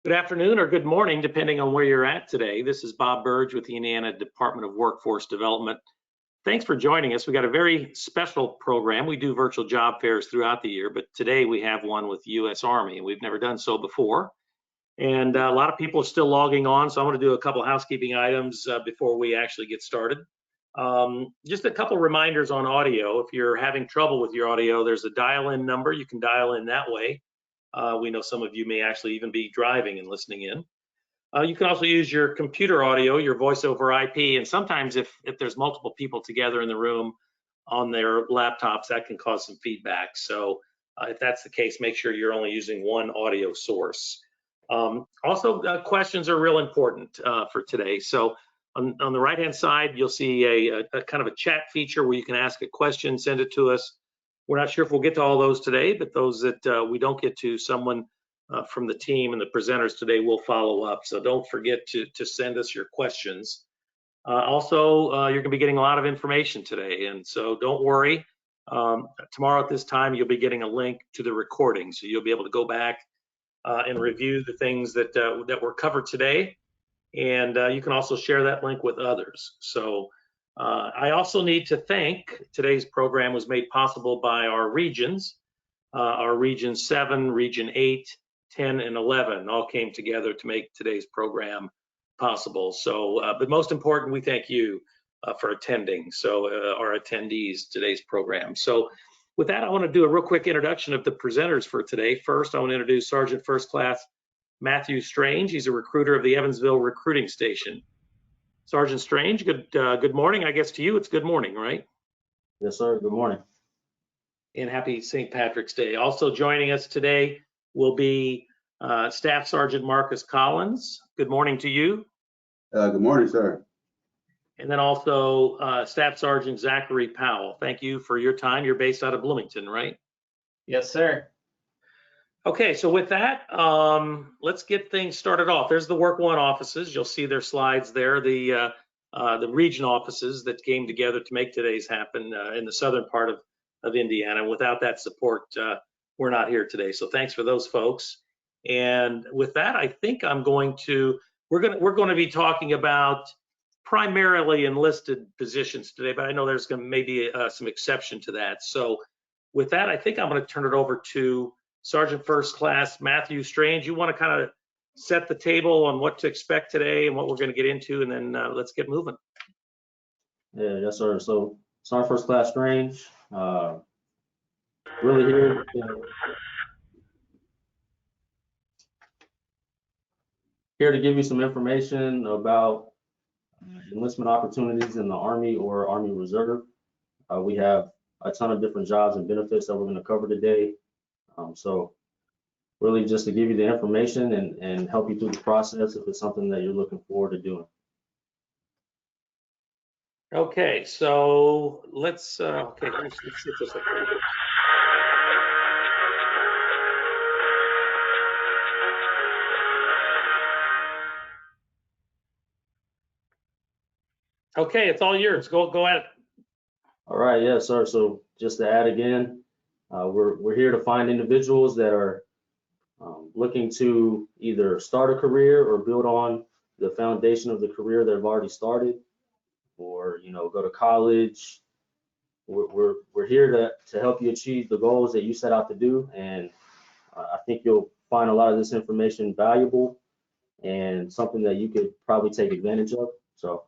Good afternoon or good morning, depending on where you're at today. This is Bob Burge with the Indiana Department of Workforce Development. Thanks for joining us. We got a very special program. We do virtual job fairs throughout the year, but today we have one with U.S. Army, and we've never done so before. And a lot of people are still logging on, so I want to do a couple housekeeping items before we actually get started. Just a couple reminders on audio. If you're having trouble with your audio, there's a dial-in number. You can dial in that way. We know some of you may actually even be driving and listening in. You can also use your computer audio, your voice over IP, and sometimes if there's multiple people together in the room on their laptops, that can cause some feedback. So if that's the case, make sure you're only using one audio source. Also, questions are real important for today. So on the right-hand side, you'll see a kind of a chat feature where you can ask a question, send it to us. We're not sure if we'll get to all those today, but those that we don't get to, someone from the team and the presenters today will follow up. So don't forget to send us your questions. Also, you're going to be getting a lot of information today, and so don't worry. Tomorrow at this time, you'll be getting a link to the recording, so you'll be able to go back and review the things that were covered today, and you can also share that link with others. So I also need to thank, today's program was made possible by our regions. Our Region 7, Region 8, 10, and 11 all came together to make today's program possible. So, but most important, we thank you for attending, so our attendees today's program. So with that, I want to do a real quick introduction of the presenters for today. First, I want to introduce Sergeant First Class Matthew Strange. He's a recruiter of the Evansville Recruiting Station. Sergeant Strange, good morning. I guess to you, it's good morning, right? Yes, sir. Good morning. And happy St. Patrick's Day. Also joining us today will be Staff Sergeant Marcus Collins. Good morning to you. Good morning, sir. And then also Staff Sergeant Zachary Powell. Thank you for your time. You're based out of Bloomington, right? Yes, sir. Okay, so with that, let's get things started off. There's the Work One offices. You'll see their slides there, the region offices that came together to make today's happen in the southern part of Indiana. Without that support, we're not here today. So thanks for those folks. And with that, I think we're going to be talking about primarily enlisted positions today, but I know there's going to maybe some exception to that. So with that, I think I'm going to turn it over to Sergeant First Class Matthew Strange. You want to kind of set the table on what to expect today and what we're going to get into, and then let's get moving. Yeah, yes, sir. So Sergeant First Class Strange, really here to give you some information about enlistment opportunities in the Army or Army Reserve. We have a ton of different jobs and benefits that we're going to cover today. So really just to give you the information and help you through the process if it's something that you're looking forward to doing. Okay, so let's get this up here. Okay, it's all yours. Go at it. All right, yeah, sir. So just to add again, we're here to find individuals that are looking to either start a career or build on the foundation of the career they've already started, or go to college. We're here to help you achieve the goals that you set out to do, and I think you'll find a lot of this information valuable and something that you could probably take advantage of. So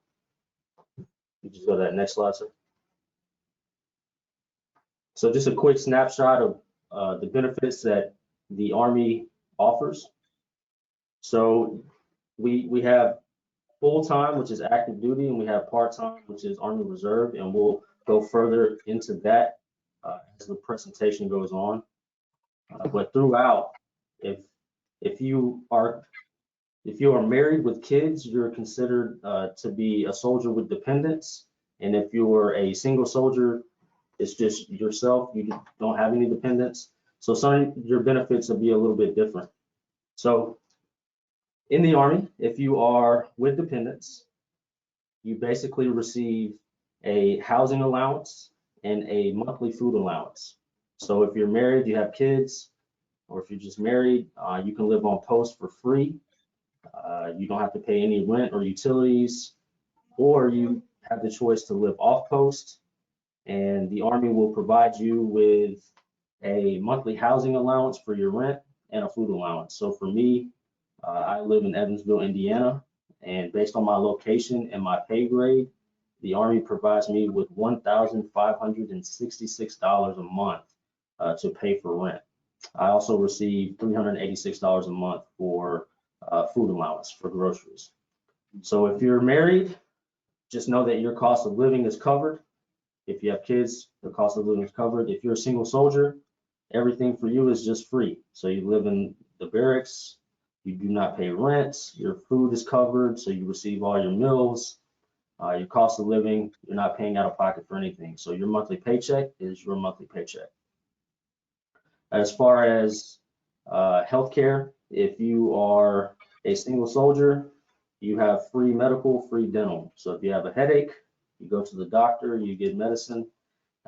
you just go to that next slide, sir. So just a quick snapshot of the benefits that the Army offers. So we have full-time, which is active duty, and we have part-time, which is Army Reserve, and we'll go further into that as the presentation goes on. But throughout, if you are married with kids, you're considered to be a soldier with dependents, and if you are a single soldier, it's just yourself, you don't have any dependents. So some of your benefits will be a little bit different. So in the Army, if you are with dependents, you basically receive a housing allowance and a monthly food allowance. So if you're married, you have kids, or if you're just married, you can live on post for free You don't have to pay any rent or utilities, or you have the choice to live off post, and the Army will provide you with a monthly housing allowance for your rent and a food allowance. So for me, I live in Evansville, Indiana, and based on my location and my pay grade, the Army provides me with $1,566 a month to pay for rent. I also receive $386 a month for food allowance for groceries. So if you're married, just know that your cost of living is covered. If you have kids, the cost of living is covered. If you're a single soldier, everything for you is just free. So you live in the barracks, you do not pay rent, your food is covered, so you receive all your meals, your cost of living, you're not paying out of pocket for anything. So your monthly paycheck is your monthly paycheck. As far as healthcare, if you are a single soldier, you have free medical, free dental. So if you have a headache, you go to the doctor, you get medicine.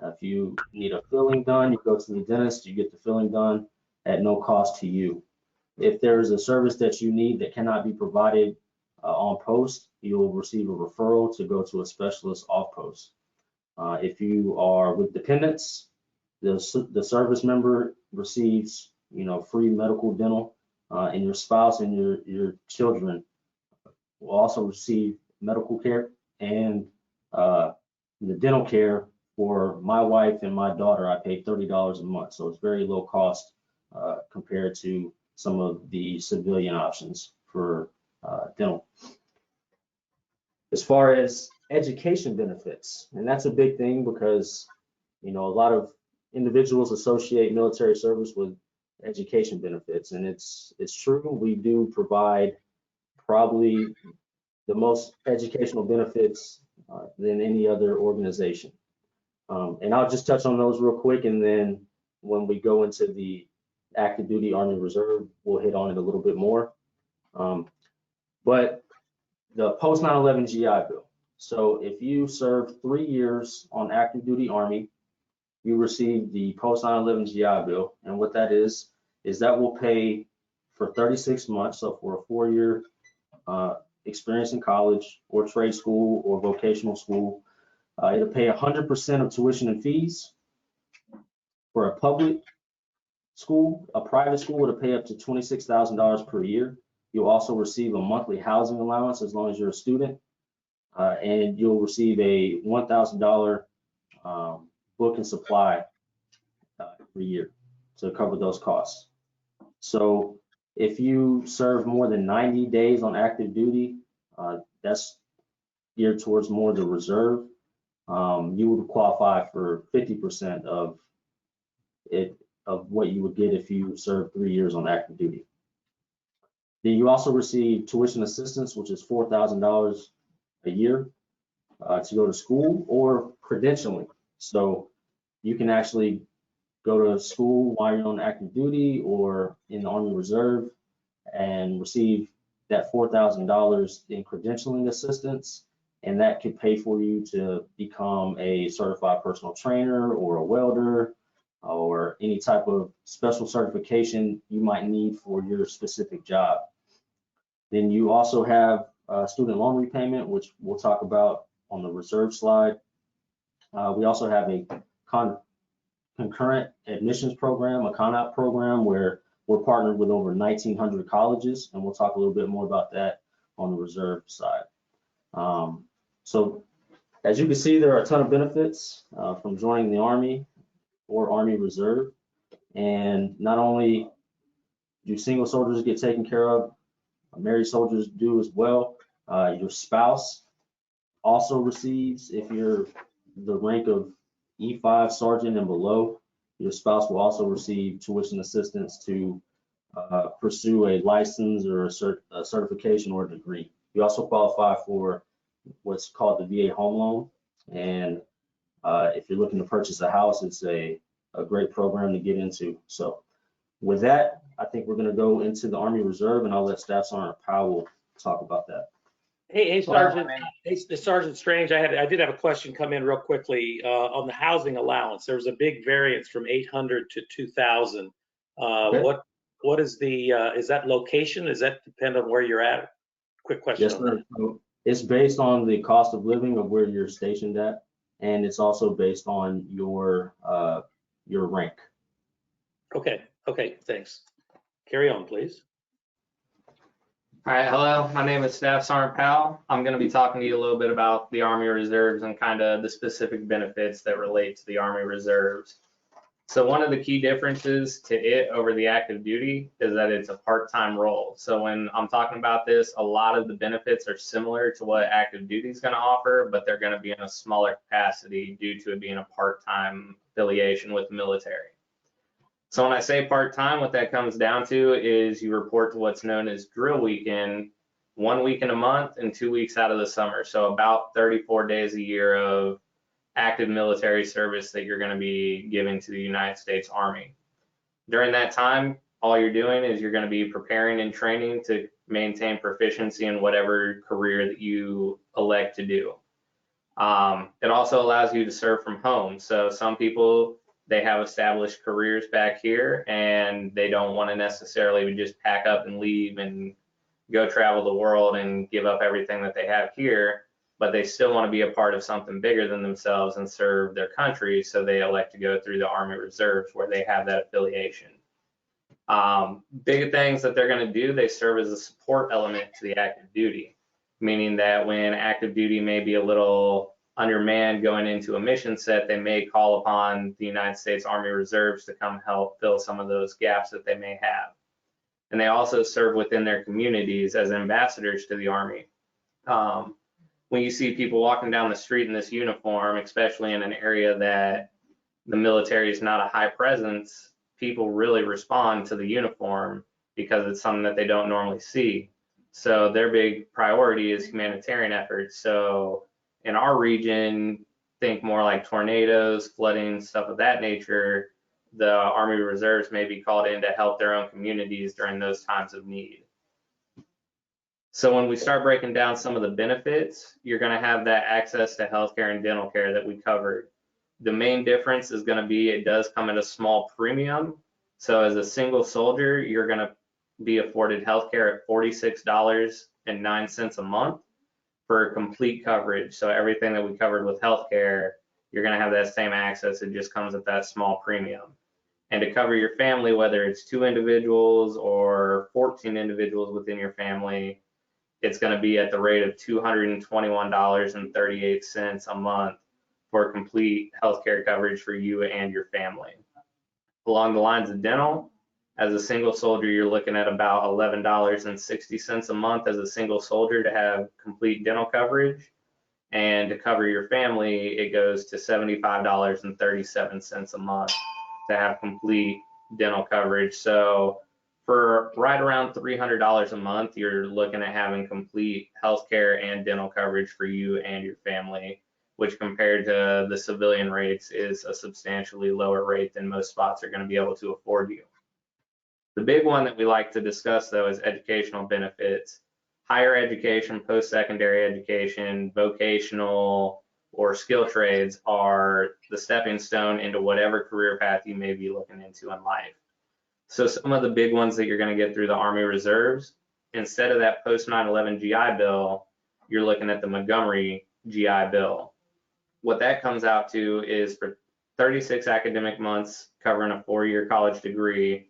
If you need a filling done, you go to the dentist, you get the filling done at no cost to you. If there is a service that you need that cannot be provided on post, you will receive a referral to go to a specialist off post. If you are with dependents, the service member receives, free medical, dental, and your spouse and your children will also receive medical care and the dental care. For my wife and my daughter, I pay $30 a month, so it's very low cost compared to some of the civilian options for dental. As far as education benefits, and that's a big thing because a lot of individuals associate military service with education benefits, and it's true. We do provide probably the most educational benefits than any other organization. And I'll just touch on those real quick, and then when we go into the active duty Army Reserve, we'll hit on it a little bit more. But the post 9/11 GI Bill. So if you serve 3 years on active duty Army, you receive the post 9/11 GI Bill. And what that is that will pay for 36 months. So for a 4-year experience in college or trade school or vocational school, it'll pay 100% of tuition and fees. For a public school, a private school, it'll pay up to $26,000 per year. You'll also receive a monthly housing allowance as long as you're a student, and you'll receive a $1,000 book and supply every year to cover those costs. So if you serve more than 90 days on active duty, that's geared towards more the reserve. You would qualify for 50% of what you would get if you served 3 years on active duty. Then you also receive tuition assistance, which is $4,000 a year to go to school, or credentialing. So you can actually go to school while you're on active duty or in the Army Reserve and receive that $4,000 in credentialing assistance, and that could pay for you to become a certified personal trainer or a welder or any type of special certification you might need for your specific job. Then you also have student loan repayment, which we'll talk about on the reserve slide. We also have a concurrent admissions program, a CONOP program, where we're partnered with over 1,900 colleges, and we'll talk a little bit more about that on the reserve side. So as you can see, there are a ton of benefits from joining the Army or Army Reserve. And not only do single soldiers get taken care of, married soldiers do as well. Your spouse also receives, if you're the rank of E5 sergeant and below, your spouse will also receive tuition assistance to pursue a license or a certification or a degree. You also qualify for what's called the VA home loan. And if you're looking to purchase a house, it's a great program to get into. So with that, I think we're going to go into the Army Reserve, and I'll let Staff Sergeant Powell talk about that. Hey, Sergeant. Hey, Sergeant Strange, I did have a question come in real quickly on the housing allowance. There was a big variance from 800 to 2,000. Okay. what is the, is that location? Does that depend on where you're at? Quick question Yes, on that. sir. So it's based on the cost of living of where you're stationed at, and it's also based on your rank. Okay, thanks. Carry on, please. All right, hello, my name is Staff Sergeant Powell. I'm going to be talking to you a little bit about the Army Reserves and kind of the specific benefits that relate to the Army Reserves. So one of the key differences to it over the active duty is that it's a part-time role. So when I'm talking about this, a lot of the benefits are similar to what active duty is going to offer, but they're going to be in a smaller capacity due to it being a part-time affiliation with the military. So when I say part-time, what that comes down to is you report to what's known as drill weekend, 1 week in a month and 2 weeks out of the summer. So about 34 days a year of active military service that you're going to be giving to the United States Army. During that time, all you're doing is you're going to be preparing and training to maintain proficiency in whatever career that you elect to do. It also allows you to serve from home. So some people, they have established careers back here and they don't want to necessarily just pack up and leave and go travel the world and give up everything that they have here, but they still want to be a part of something bigger than themselves and serve their country. So they elect to go through the Army Reserves where they have that affiliation. Big things that they're going to do, they serve as a support element to the active duty, meaning that when active duty may be a little undermanned going into a mission set, they may call upon the United States Army Reserves to come help fill some of those gaps that they may have. And they also serve within their communities as ambassadors to the Army. When you see people walking down the street in this uniform, especially in an area that the military is not a high presence, people really respond to the uniform because it's something that they don't normally see. So their big priority is humanitarian efforts. So in our region, think more like tornadoes, flooding, stuff of that nature. The Army Reserves may be called in to help their own communities during those times of need. So when we start breaking down some of the benefits, you're going to have that access to healthcare and dental care that we covered. The main difference is going to be it does come at a small premium. So as a single soldier, you're going to be afforded healthcare at $46.09 a month for complete coverage. So everything that we covered with healthcare, you're going to have that same access. It just comes at that small premium. And to cover your family, whether it's 2 individuals or 14 individuals within your family, it's going to be at the rate of $221.38 a month for complete healthcare coverage for you and your family. Along the lines of dental, as a single soldier, you're looking at about $11.60 a month as a single soldier to have complete dental coverage. And to cover your family, it goes to $75.37 a month to have complete dental coverage. So for right around $300 a month, you're looking at having complete healthcare and dental coverage for you and your family, which compared to the civilian rates is a substantially lower rate than most spots are going to be able to afford you. The big one that we like to discuss, though, is educational benefits. Higher education, post-secondary education, vocational, or skill trades are the stepping stone into whatever career path you may be looking into in life. So some of the big ones that you're going to get through the Army Reserves, instead of that post 9/11 GI Bill, you're looking at the Montgomery GI Bill. What that comes out to is for 36 academic months covering a 4-year college degree,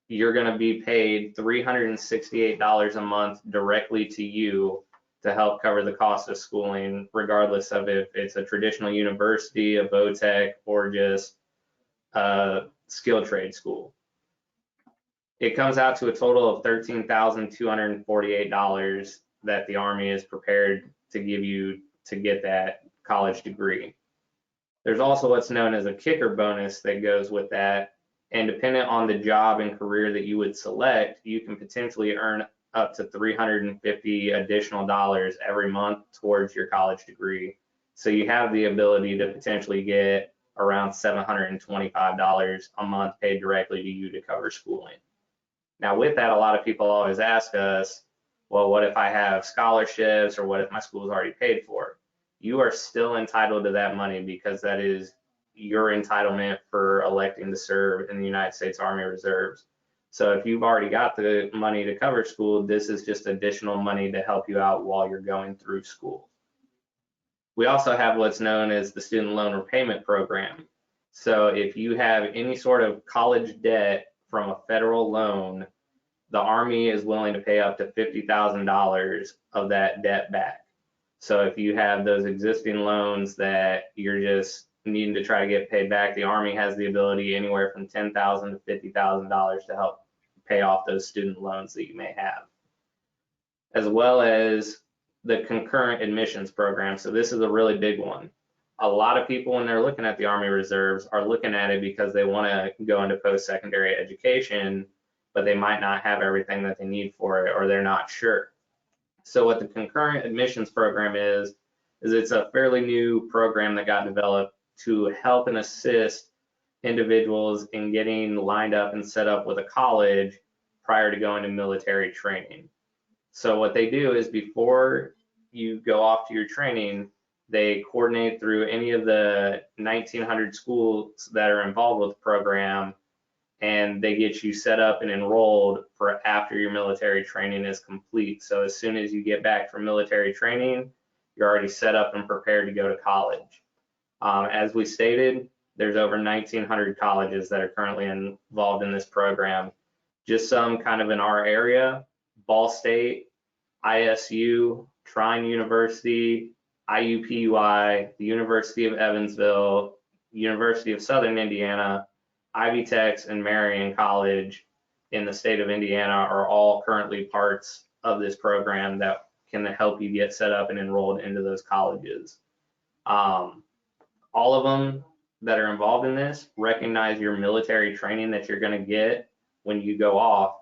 you're going to be paid $368 a month directly to you to help cover the cost of schooling, regardless of if it's a traditional university, a VOTEC, or just a skilled trade school. It comes out to a total of $13,248 that the Army is prepared to give you to get that college degree. There's also what's known as a kicker bonus that goes with that. And depending on the job and career that you would select, you can potentially earn up to $350 additional dollars every month towards your college degree. So you have the ability to potentially get around $725 a month paid directly to you to cover schooling. Now with that, a lot of people always ask us, well, what if I have scholarships or what if my school is already paid for? You are still entitled to that money because that is your entitlement for electing to serve in the United States Army Reserves. So if you've already got the money to cover school, this is just additional money to help you out while you're going through school. We also have what's known as the Student Loan Repayment Program. So if you have any sort of college debt from a federal loan, the Army is willing to pay up to $50,000 of that debt back. So if you have those existing loans that you're just needing to try to get paid back, the Army has the ability anywhere from $10,000 to $50,000 to help pay off those student loans that you may have, as well as the Concurrent admissions program. So this is a really big one. A lot of people, when they're looking at the Army Reserves, are looking at it because they want to go into post-secondary education, but they might not have everything that they need for it, or they're not sure. So what the Concurrent admissions program is it's a fairly new program that got developed to help and assist individuals in getting lined up and set up with a college prior to going to military training. So what they do is before you go off to your training, they coordinate through any of the 1,900 schools that are involved with the program, and they get you set up and enrolled for after your military training is complete. So as soon as you get back from military training, you're already set up and prepared to go to college. As we stated, there's over 1,900 colleges that are currently involved in this program. Just some kind of in our area: Ball State, ISU, Trine University, IUPUI, the University of Evansville, University of Southern Indiana, Ivy Techs, and Marion College in the state of Indiana are all currently parts of this program that can help you get set up and enrolled into those colleges. All of them that are involved in this recognize your military training that you're going to get when you go off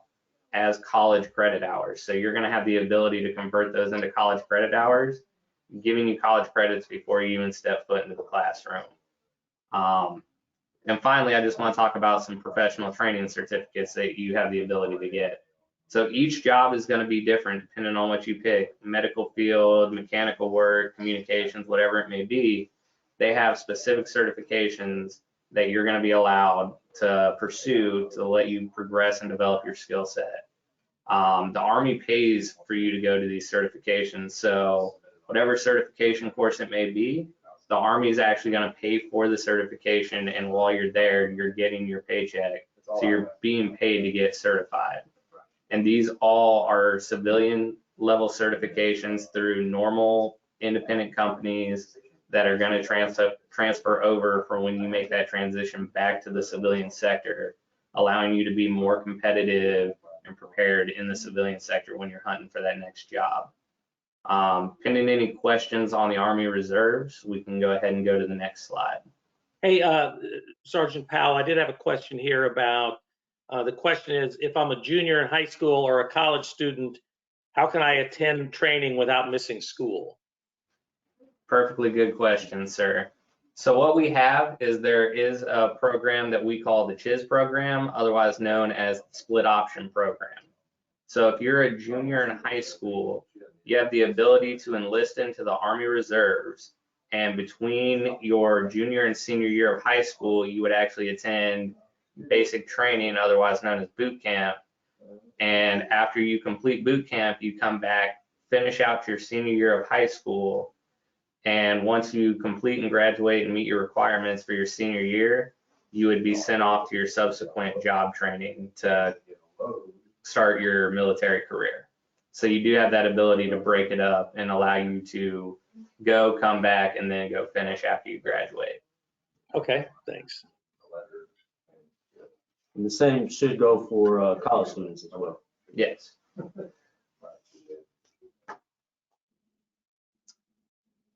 as college credit hours. So you're going to have the ability to convert those into college credit hours, giving you college credits before you even step foot into the classroom. And finally, I just want to talk about some professional training certificates that you have the ability to get. So each job is going to be different depending on what you pick: medical field, mechanical work, communications, whatever it may be. They have specific certifications that you're going to be allowed to pursue to let you progress and develop your skill set. The Army pays for you to go to these certifications. So whatever certification course it may be, the Army is actually going to pay for the certification, and while you're there, you're getting your paycheck. So you're being paid to get certified. And these all are civilian level certifications through normal independent companies that are going to transfer over for when you make that transition back to the civilian sector, allowing you to be more competitive and prepared in the civilian sector when you're hunting for that next job. Pending any questions on the Army Reserves, we can go ahead and go to the next slide. Hey, Sergeant Powell, I did have a question here about, the question is, if I'm a junior in high school or a college student, how can I attend training without missing school? Perfectly good question, sir. So what we have is there is a program that we call the CHIS program, otherwise known as the Split Option Program. So if you're a junior in high school, you have the ability to enlist into the Army Reserves, and between your junior and senior year of high school, you would actually attend basic training, otherwise known as boot camp. And after you complete boot camp, you come back, finish out your senior year of high school, and once you complete and graduate and meet your requirements for your senior year, you would be sent off to your subsequent job training to start your military career. So you do have that ability to break it up and allow you to go, come back, and then go finish after you graduate. Okay, thanks. And the same should go for college students as well. Yes.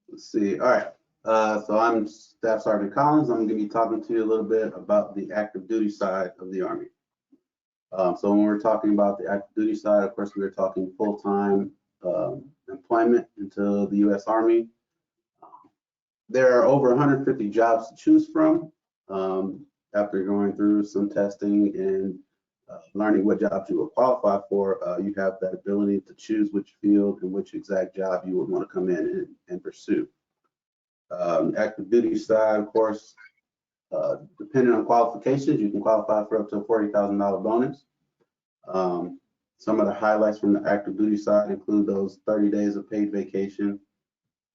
Let's see. All right. So I'm Staff Sergeant Collins. I'm going to be talking to you a little bit about the active duty side of the Army. So when we're talking about the active duty side, of course, we were talking full-time employment into the U.S. Army. There are over 150 jobs to choose from. After going through some testing and learning what jobs you will qualify for, you have that ability to choose which field and which exact job you would want to come in and pursue. Active duty side, of course, depending on qualifications, you can qualify for up to a $40,000 bonus. Some of the highlights from the active duty side include those 30 days of paid vacation.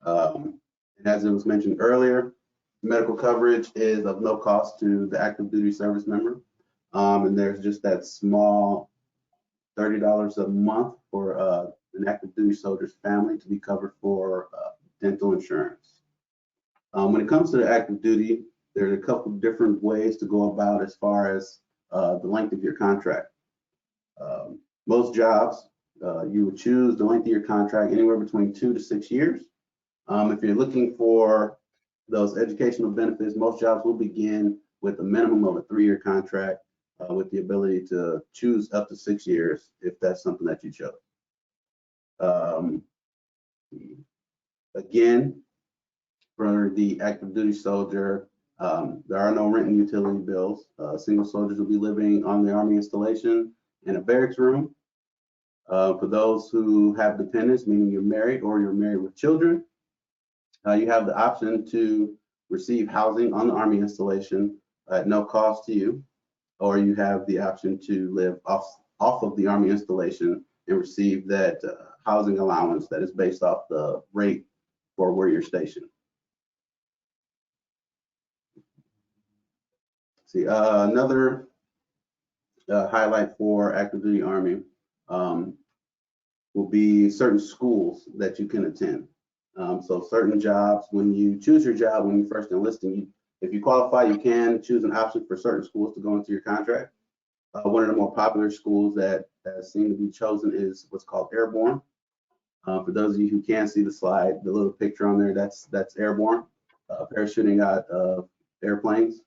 And as it was mentioned earlier, medical coverage is of no cost to the active duty service member. And there's just that small $30 a month for an active duty soldier's family to be covered for dental insurance. When it comes to the active duty, there's a couple different ways to go about as far as the length of your contract. Most jobs, you would choose the length of your contract anywhere between 2 to 6 years. If you're looking for those educational benefits, most jobs will begin with a minimum of a 3-year contract with the ability to choose up to 6 years if that's something that you chose. Again, for the active duty soldier, there are no rent and utility bills. Single soldiers will be living on the Army installation in a barracks room. For those who have dependents, meaning you're married or you're married with children, you have the option to receive housing on the Army installation at no cost to you, or you have the option to live off of the Army installation and receive that housing allowance that is based off the rate for where you're stationed. See, another highlight for active duty Army will be certain schools that you can attend. So certain jobs, when you choose your job, when you first enlisting, if you qualify, you can choose an option for certain schools to go into your contract. One of the more popular schools that seem to be chosen is what's called Airborne. For those of you who can see the slide, the little picture on there, that's Airborne, parachuting out of airplanes.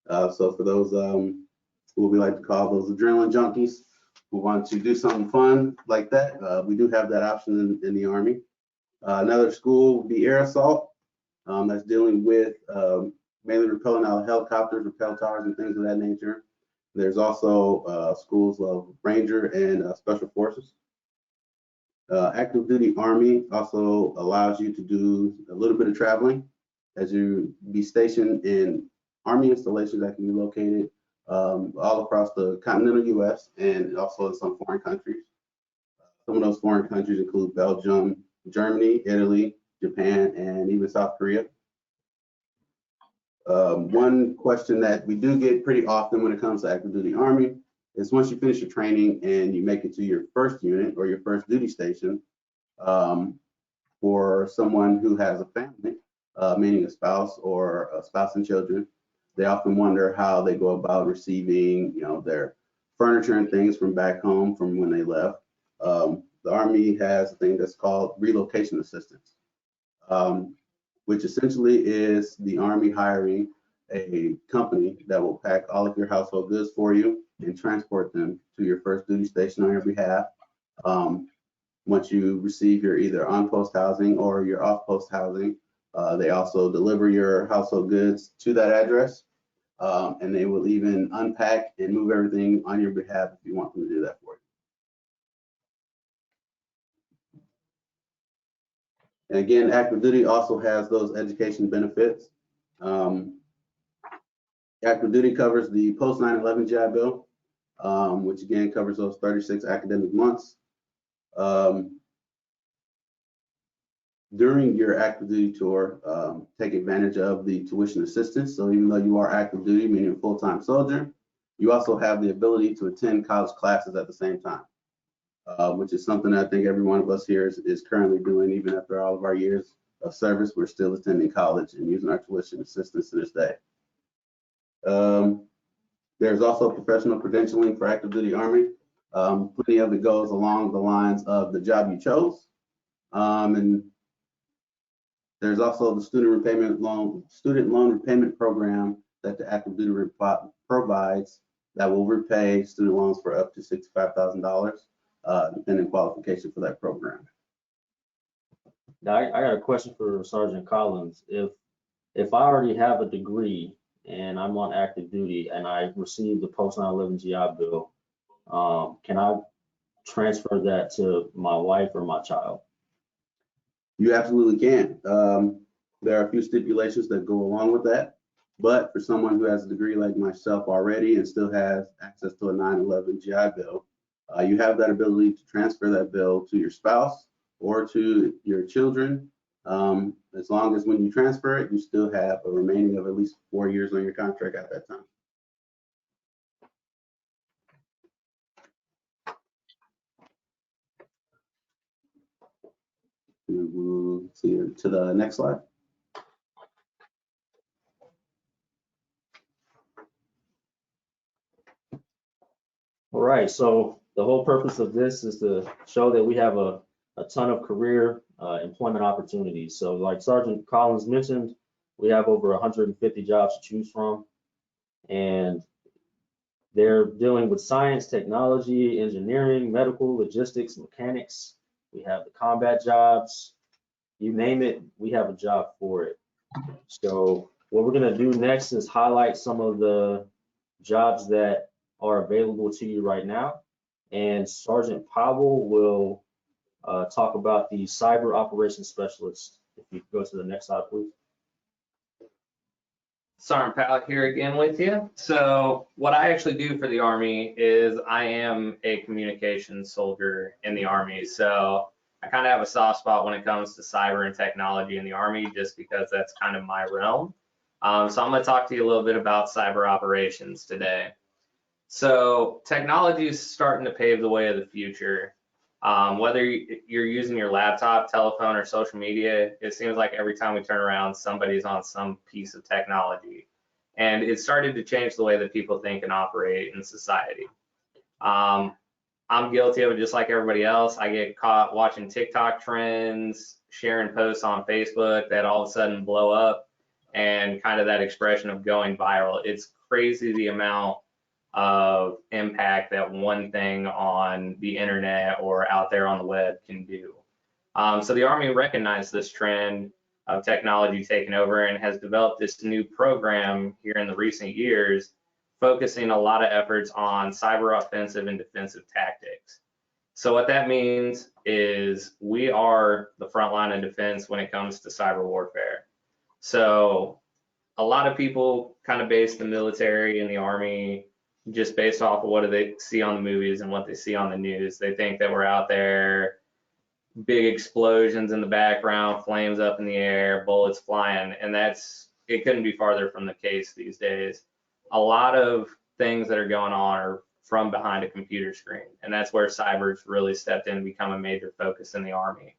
So for those who we like to call those adrenaline junkies who want to do something fun like that, we do have that option in the Army. Another school would be air assault. That's dealing with mainly repelling out of helicopters, rappel towers, and things of that nature. There's also schools of Ranger and Special Forces. Active duty Army also allows you to do a little bit of traveling as you be stationed in Army installations that can be located all across the continental U.S. and also in some foreign countries. Some of those foreign countries include Belgium, Germany, Italy, Japan, and even South Korea. One question that we do get pretty often when it comes to active duty Army is once you finish your training and you make it to your first unit or your first duty station, for someone who has a family, meaning a spouse or a spouse and children, they often wonder how they go about receiving, their furniture and things from back home from when they left. The Army has a thing that's called Relocation Assistance, which essentially is the Army hiring a company that will pack all of your household goods for you and transport them to your first duty station on your behalf. Once you receive your either on-post housing or your off-post housing, they also deliver your household goods to that address, and they will even unpack and move everything on your behalf if you want them to do that for you. And again, active duty also has those education benefits. Active duty covers the post 9/11 GI Bill, which again covers those 36 academic months. During your active duty tour, take advantage of the tuition assistance. So even though you are active duty, meaning a full-time soldier, you also have the ability to attend college classes at the same time, which is something I think every one of us here is currently doing. Even after all of our years of service, we're still attending college and using our tuition assistance to this day. There's also professional credentialing for active duty Army. Plenty of it goes along the lines of the job you chose. And there's also the student loan repayment program that the active duty provides that will repay student loans for up to $65,000, depending on qualification for that program. Now, I got a question for Sergeant Collins. If I already have a degree and I'm on active duty and I received the post 9/11 GI Bill, can I transfer that to my wife or my child? You absolutely can. There are a few stipulations that go along with that, but for someone who has a degree like myself already and still has access to a 9/11 GI Bill, You have that ability to transfer that bill to your spouse or to your children. As long as when you transfer it, you still have a remaining of at least 4 years on your contract at that time. We'll see to the next slide. All right, so the whole purpose of this is to show that we have a ton of career employment opportunities. So like Sergeant Collins mentioned, we have over 150 jobs to choose from, and they're dealing with science, technology, engineering, medical, logistics, mechanics. We have the combat jobs, you name it, we have a job for it. So what we're gonna do next is highlight some of the jobs that are available to you right now. And Sergeant Powell will talk about the cyber operations specialist. If you go to the next slide, please. Sergeant Powell here again with you. So what I actually do for the Army is I am a communications soldier in the Army. So I kind of have a soft spot when it comes to cyber and technology in the Army, just because that's kind of my realm. So I'm going to talk to you a little bit about cyber operations today. So technology is starting to pave the way of the future. Whether you're using your laptop, telephone, or social media, it seems like every time we turn around, somebody's on some piece of technology. And it started to change the way that people think and operate in society. I'm guilty of it just like everybody else. I get caught watching TikTok trends, sharing posts on Facebook that all of a sudden blow up, and kind of that expression of going viral. It's crazy the amount of impact that one thing on the internet or out there on the web can do. So the Army recognized this trend of technology taking over and has developed this new program here in the recent years, focusing a lot of efforts on cyber offensive and defensive tactics. So what that means is we are the front line of defense when it comes to cyber warfare. So a lot of people kind of base the military and the Army just based off of what they see on the movies and what they see on the news. They think that we're out there, big explosions in the background, flames up in the air, bullets flying, and it couldn't be farther from the case these days. A lot of things that are going on are from behind a computer screen, and that's where cyber's really stepped in and become a major focus in the Army.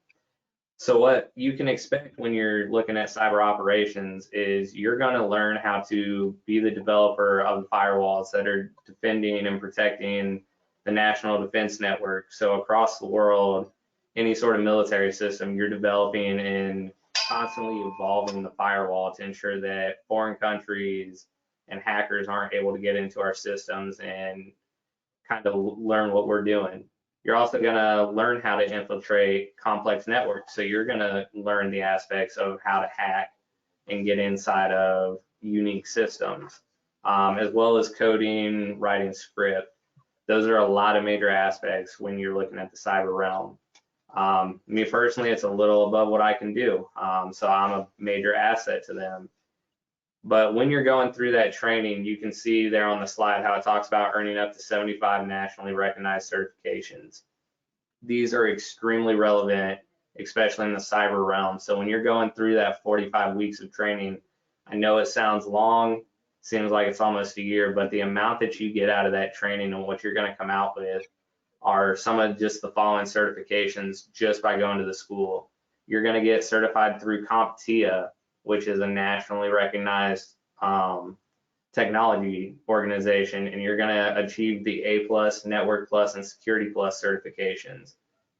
So what you can expect when you're looking at cyber operations is you're going to learn how to be the developer of the firewalls that are defending and protecting the National Defense Network. So across the world, any sort of military system, you're developing and constantly evolving the firewall to ensure that foreign countries and hackers aren't able to get into our systems and kind of learn what we're doing. You're also going to learn how to infiltrate complex networks. So you're going to learn the aspects of how to hack and get inside of unique systems, as well as coding, writing script. Those are a lot of major aspects when you're looking at the cyber realm. Me personally, it's a little above what I can do. So I'm a major asset to them. But when you're going through that training, you can see there on the slide how it talks about earning up to 75 nationally recognized certifications. These are extremely relevant, especially in the cyber realm. So when you're going through that 45 weeks of training, I know it sounds long, seems like it's almost a year, but the amount that you get out of that training and what you're going to come out with are some of just the following certifications just by going to the school. You're going to get certified through CompTIA, which is a nationally recognized technology organization, and you're going to achieve the A+, Network Plus, and Security Plus certifications.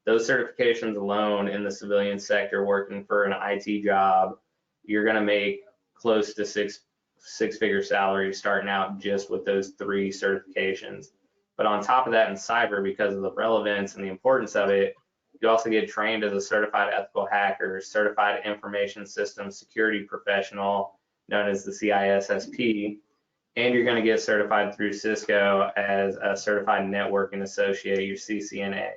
Those certifications alone in the civilian sector working for an IT job, you're going to make close to six-figure salaries starting out just with those 3 certifications. But on top of that, in cyber, because of the relevance and the importance of it, you also get trained as a certified ethical hacker, certified information systems security professional, known as the CISSP, and you're going to get certified through Cisco as a certified networking associate, your CCNA.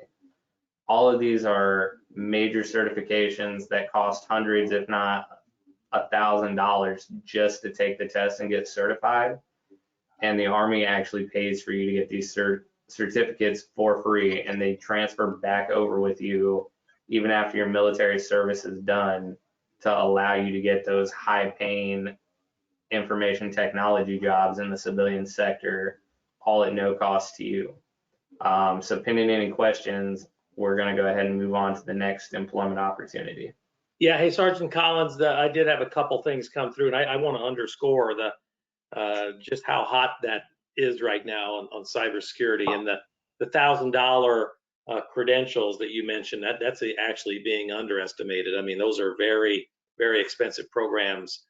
All of these are major certifications that cost hundreds, if not $1,000 just to take the test and get certified. And the Army actually pays for you to get these certificates for free, and they transfer back over with you even after your military service is done to allow you to get those high-paying information technology jobs in the civilian sector, all at no cost to you. So pending any questions, we're going to go ahead and move on to the next employment opportunity. Yeah, hey, Sergeant Collins, I did have a couple things come through, and I want to underscore just how hot that is right now on cybersecurity, and the $1,000 credentials that you mentioned. That's actually being underestimated. I mean, those are very, very expensive programs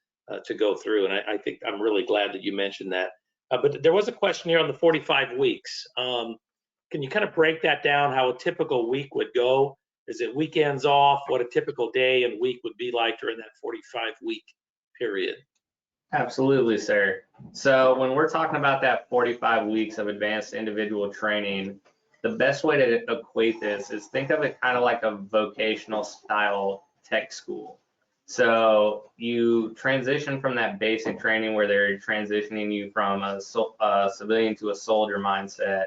to go through, and I think I'm really glad that you mentioned that. But there was a question here on the 45 weeks. Can you kind of break that down, how a typical week would go? Is it weekends off? What a typical day and week would be like during that 45-week period? Absolutely, sir. So when we're talking about that 45 weeks of advanced individual training, the best way to equate this is think of it kind of like a vocational style tech school. So you transition from that basic training where they're transitioning you from a civilian to a soldier mindset,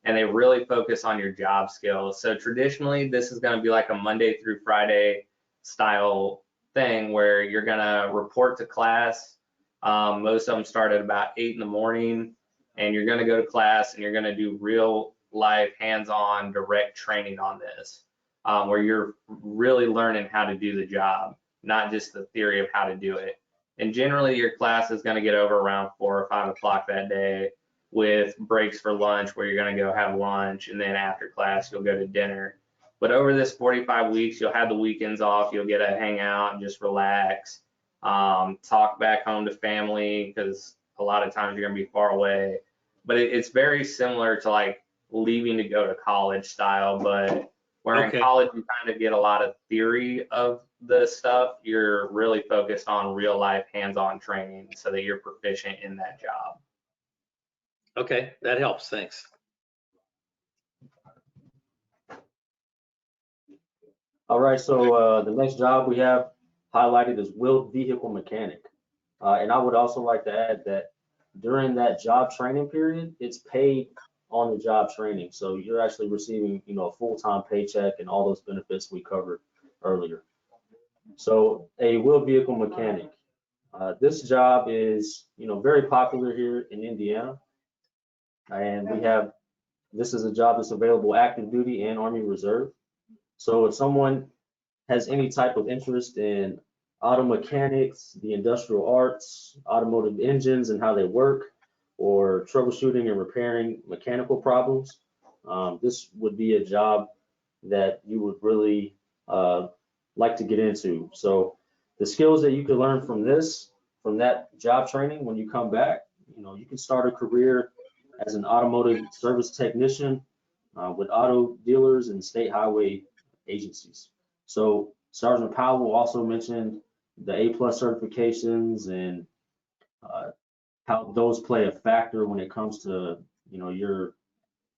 and they really focus on your job skills. So traditionally, this is going to be like a Monday through Friday style thing where you're going to report to class. Most of them start at about 8 in the morning, and you're going to go to class and you're going to do real life hands-on direct training on this, where you're really learning how to do the job, not just the theory of how to do it. And generally your class is going to get over around 4 or 5 o'clock that day, with breaks for lunch where you're going to go have lunch, and then after class you'll go to dinner. But over this 45 weeks, you'll have the weekends off. You'll get to hang out and just relax, talk back home to family, because a lot of times you're going to be far away. But it's very similar to like leaving to go to college style, but where in college you kind of get a lot of theory of the stuff, you're really focused on real life hands-on training so that you're proficient in that job. Okay, that helps. Thanks. All right, so the next job we have highlighted is wheeled vehicle mechanic. And I would also like to add that during that job training period, it's paid on the job training. So you're actually receiving, a full-time paycheck and all those benefits we covered earlier. So a wheeled vehicle mechanic. This job is, very popular here in Indiana. And this is a job that's available active duty and Army Reserve. So if someone has any type of interest in auto mechanics, the industrial arts, automotive engines and how they work, or troubleshooting and repairing mechanical problems, this would be a job that you would really like to get into. So the skills that you can learn from that job training when you come back, you can start a career as an automotive service technician with auto dealers and state highway agencies. So Sergeant Powell also mentioned the A+ certifications and how those play a factor when it comes to your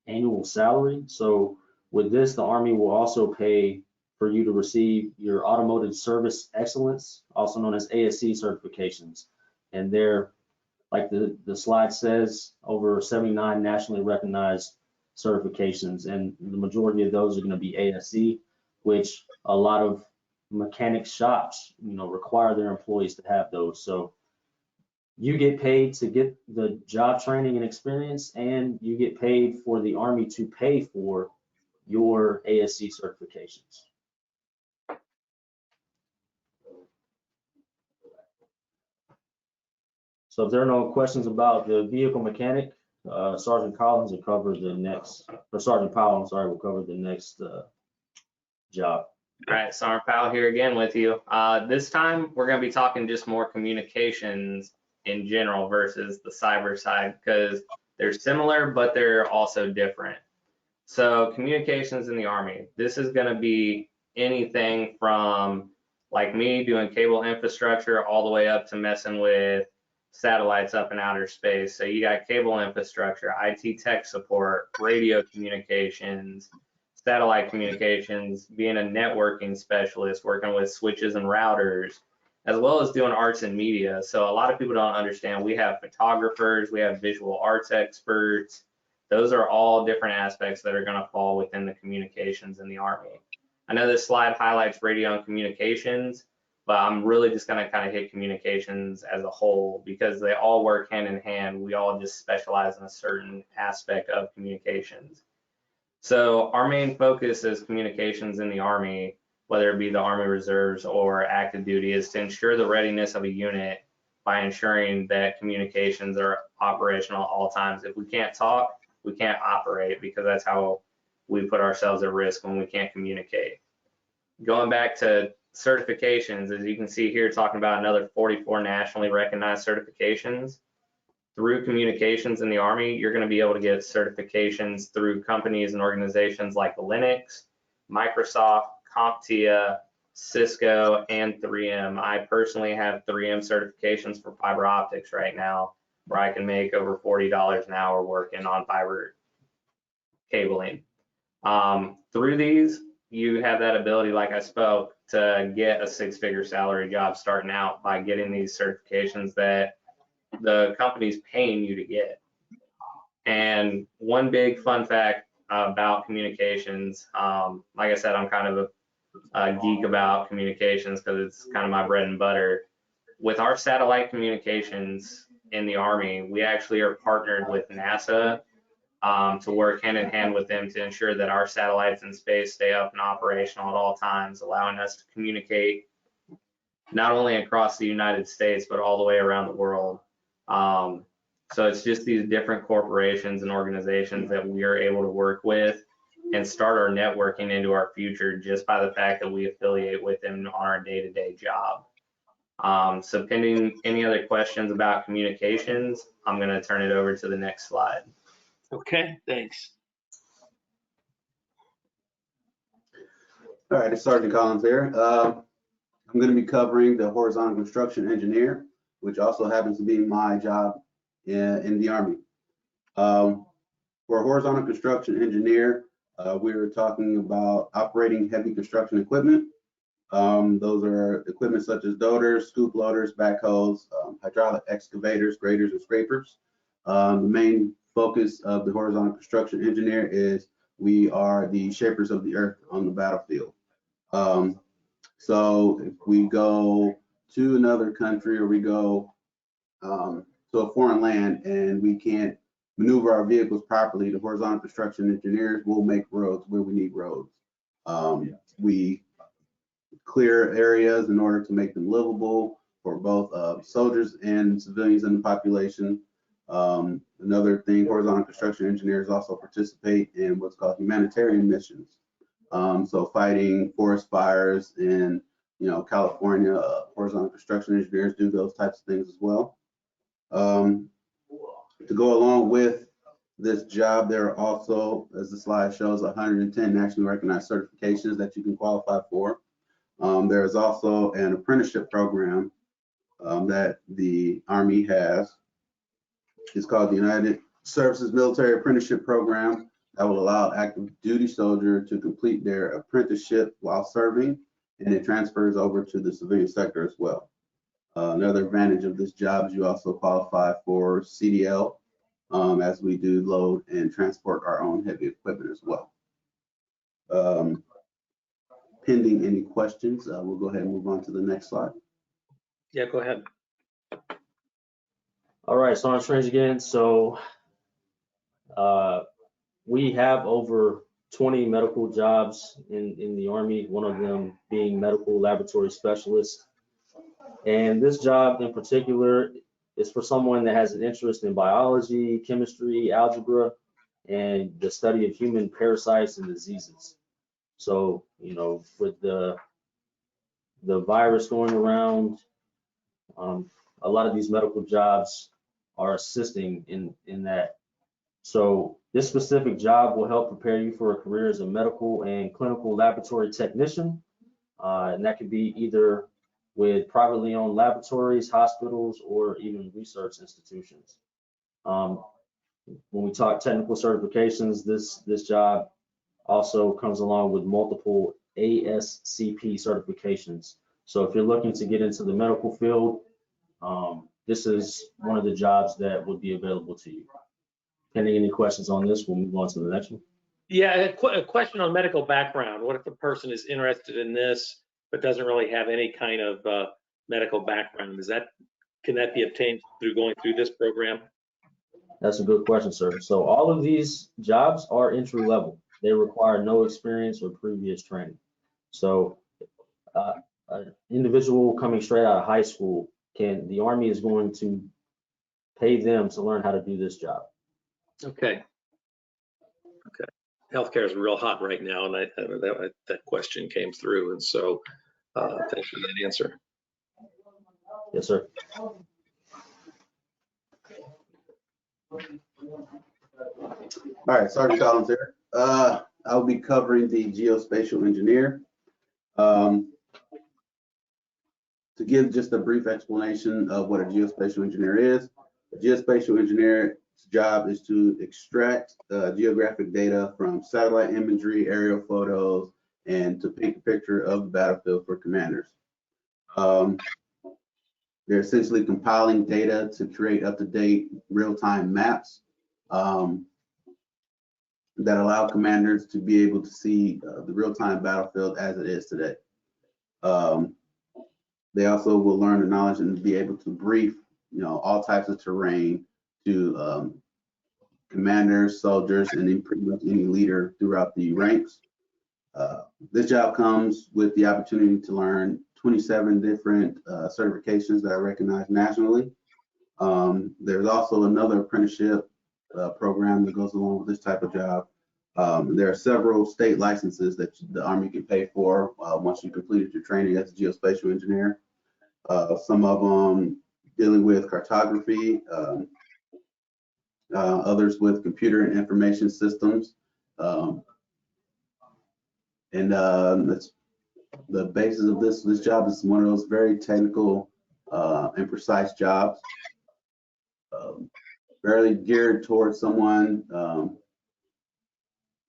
annual salary. So with this, the Army will also pay for you to receive your Automotive Service Excellence, also known as ASC certifications, and they're, like the slide says, over 79 nationally recognized certifications, and the majority of those are going to be ASC, which a lot of mechanic shops, require their employees to have those. So you get paid to get the job training and experience, and you get paid for the Army to pay for your ASC certifications. So if there are no questions about the vehicle mechanic, Sergeant Collins will cover the next, or Sergeant Powell, I'm sorry, will cover the next job. All right, Sergeant Powell here again with you. This time we're going to be talking just more communications in general versus the cyber side, because they're similar, but they're also different. So communications in the Army, this is going to be anything from like me doing cable infrastructure all the way up to messing with satellites up in outer space. So you got cable infrastructure, IT tech support, radio communications, satellite communications, being a networking specialist, working with switches and routers, as well as doing arts and media. So a lot of people don't understand, we have photographers, we have visual arts experts, Those are all different aspects that are going to fall within the communications in the Army. I know this slide highlights radio and communications, but I'm really just going to kind of hit communications as a whole because they all work hand in hand. We all just specialize in a certain aspect of communications. So our main focus as communications in the Army, whether it be the Army Reserves or active duty, is to ensure the readiness of a unit by ensuring that communications are operational at all times. If we can't talk, we can't operate, because that's how we put ourselves at risk when we can't communicate. Going back to certifications, as you can see here, talking about another 44 nationally recognized certifications. Through communications in the Army, you're going to be able to get certifications through companies and organizations like Linux, Microsoft, CompTIA, Cisco, and 3M. I personally have 3M certifications for fiber optics right now, where I can make over $40 an hour working on fiber cabling. Through these, you have that ability, like I spoke, to get a six-figure salary job starting out by getting these certifications that the company's paying you to get. And one big fun fact about communications, like I said, I'm kind of a geek about communications because it's kind of my bread and butter. With our satellite communications in the Army, we actually are partnered with NASA to work hand in hand with them to ensure that our satellites in space stay up and operational at all times, allowing us to communicate not only across the United States, but all the way around the world. So it's just these different corporations and organizations that we are able to work with and start our networking into our future just by the fact that we affiliate with them on our day-to-day job. So pending any other questions about communications, I'm going to turn it over to the next slide. Okay, thanks. All right, it's Sergeant Collins here. I'm going to be covering the horizontal construction engineer, which also happens to be my job in the Army. For a horizontal construction engineer, we were talking about operating heavy construction equipment. Those are equipment such as doters, scoop loaders, backhoes, hydraulic excavators, graders, and scrapers. The main focus of the horizontal construction engineer is we are the shapers of the earth on the battlefield. So if we go to another country or we go to a foreign land and we can't maneuver our vehicles properly, the horizontal construction engineers will make roads where we need roads. We clear areas in order to make them livable for both soldiers and civilians in the population. Another thing, horizontal construction engineers also participate in what's called humanitarian missions. So fighting forest fires in, California, horizontal construction engineers do those types of things as well. To go along with this job, there are also, as the slide shows, 110 nationally recognized certifications that you can qualify for. There is also an apprenticeship program that the Army has. It's called the United Services Military Apprenticeship Program that will allow active duty soldiers to complete their apprenticeship while serving, and it transfers over to the civilian sector as well. Another advantage of this job is you also qualify for CDL, as we do load and transport our own heavy equipment as well. Pending any questions, we'll go ahead and move on to the next slide. Yeah, go ahead. All right, so I'm Strange again. So we have over 20 medical jobs in the Army, one of them being medical laboratory specialist. And this job in particular is for someone that has an interest in biology, chemistry, algebra, and the study of human parasites and diseases. So, with the virus going around, a lot of these medical jobs are assisting in that. So this specific job will help prepare you for a career as a medical and clinical laboratory technician. And that could be either with privately owned laboratories, hospitals, or even research institutions. When we talk technical certifications, this job also comes along with multiple ASCP certifications. So if you're looking to get into the medical field, this is one of the jobs that would be available to you. pending any questions on this, we'll move on to the next one. Yeah, a question on medical background. What if a person is interested in this but doesn't really have any kind of medical background? Can that be obtained through going through this program? That's a good question, sir. So all of these jobs are entry level. They require no experience or previous training. So an individual coming straight out of high school, the Army is going to pay them to learn how to do this job. Okay. Healthcare is real hot right now, and that question came through, and so thanks for that answer. Yes, sir. All right, Sergeant Collins here. I'll be covering the Geospatial Engineer. To give just a brief explanation of what a Geospatial Engineer is, a Geospatial Engineer's job is to extract geographic data from satellite imagery, aerial photos, and to paint a picture of the battlefield for commanders. They're essentially compiling data to create up-to-date real-time maps that allow commanders to be able to see the real-time battlefield as it is today. They also will learn the knowledge and be able to brief, all types of terrain to commanders, soldiers, and pretty much any leader throughout the ranks. This job comes with the opportunity to learn 27 different certifications that are recognized nationally. There's also another apprenticeship program that goes along with this type of job. There are several state licenses that the Army can pay for once you completed your training as a geospatial engineer. Some of them dealing with cartography, others with computer and information systems. That's the basis of this job is one of those very technical and precise jobs, fairly geared towards someone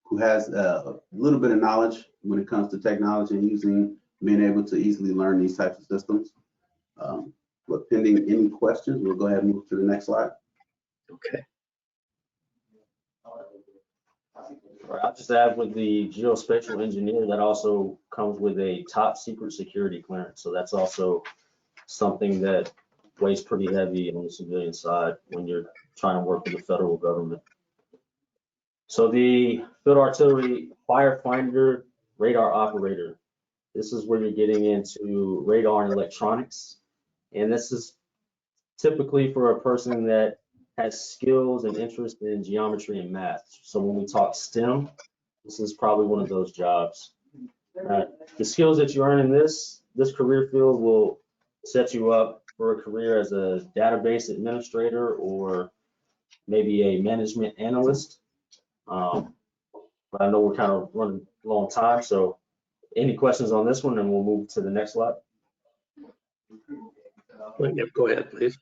who has a little bit of knowledge when it comes to technology and being able to easily learn these types of systems. But pending any questions, we'll go ahead and move to the next slide. Okay. I'll just add with the geospatial engineer that also comes with a top secret security clearance. So that's also something that weighs pretty heavy on the civilian side when you're trying to work with the federal government. So the field artillery firefinder radar operator, this is where you're getting into radar and electronics. And this is typically for a person that has skills and interest in geometry and math. So when we talk STEM, this is probably one of those jobs. The skills that you earn in this career field will set you up for a career as a database administrator or maybe a management analyst. But I know we're kind of running low on time, so any questions on this one, and we'll move to the next slide. Yep, go ahead, please.